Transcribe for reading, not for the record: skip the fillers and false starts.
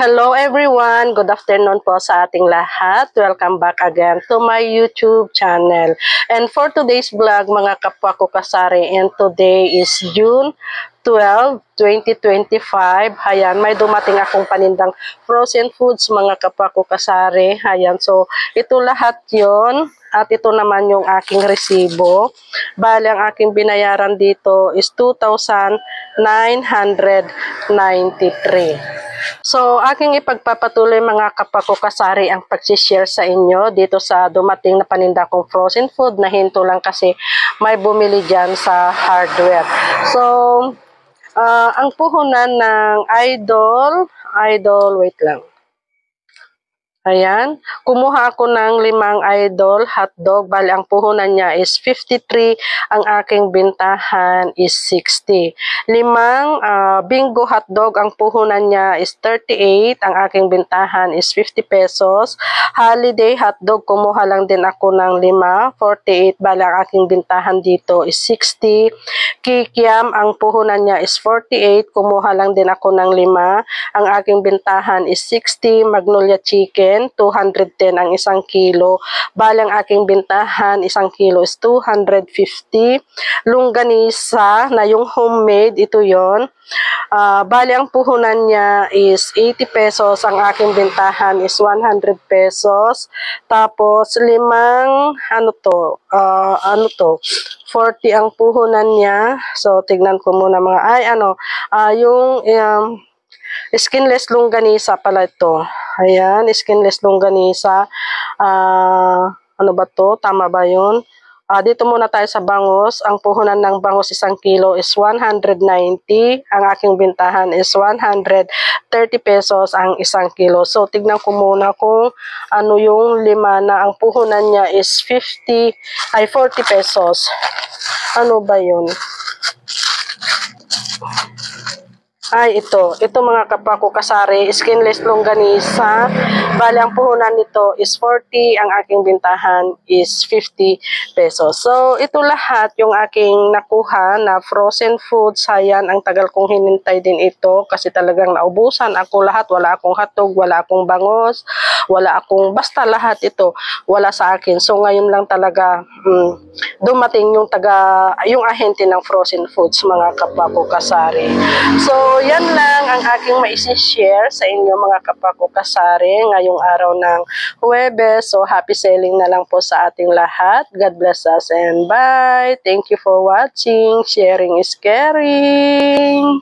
Hello everyone! Good afternoon po sa ating lahat. Welcome back again to my YouTube channel. And for today's vlog, mga kapwa ko kasari, and today is June 12, 2025. Ayan, may dumating akong panindang frozen foods, mga kapwa ko kasari. Ayan, so ito lahat yon. At ito naman yung aking resibo. Bali, ang aking binayaran dito is 2,993. So, aking ipagpapatuloy mga kapwa ko kasari ang pag-share sa inyo dito sa dumating na paninda kong frozen food na hinto lang kasi may bumili dyan sa hardware. So, ang puhunan ng Idol, wait lang. Ayan, kumuha ako ng 5 Idol hotdog. Bali, ang puhunan niya is 53, ang aking bintahan is 60. 5 Bingo hotdog, ang puhunan niya is 38, ang aking bintahan is 50 pesos. Holiday hotdog, kumuha lang din ako ng 5, 48. Bali, ang aking bintahan dito is 60. Kikiam, ang puhunan niya is 48, kumuha lang din ako ng 5, ang aking bintahan is 60. Magnolia chicken, 210 ang 1 kilo. Bali, ang aking bintahan, 1 kilo is 250. Longganisa na yung homemade, ito yon. Bali, ang puhunan niya is 80 pesos. Ang aking bintahan is 100 pesos. Tapos, 5, 40 ang puhunan niya. So, tignan ko muna mga, yung skinless longganisa pala ito. Ayan, skinless longganisa. Ano ba to? Tama ba yun? Dito muna tayo sa bangus. Ang puhunan ng bangus 1 kilo is 190. Ang aking bintahan is 130 pesos ang 1 kilo. So, tignan ko muna kung ano yung 5 na ang puhunan niya is 40 pesos. Ano ba yun? Ito mga kapwa ko kasari, skinless longganisa. Bali, ang puhunan nito is 40, ang aking bintahan is 50 pesos. So, ito lahat yung aking nakuha na frozen foods. Ayan, ang tagal kong hinintay din ito kasi talagang naubusan ako lahat. Wala akong hotdog, wala akong bangus, wala akong, basta lahat ito, wala sa akin. So, ngayon lang talaga dumating yung yung ahente ng frozen foods, mga kapwa ko kasari. So, yan lang ang aking maisi-share sa inyo, mga kapwa ko kasari, ngayong araw ng Huwebes. So, happy selling na lang po sa ating lahat. God bless us and bye. Thank you for watching. Sharing is caring.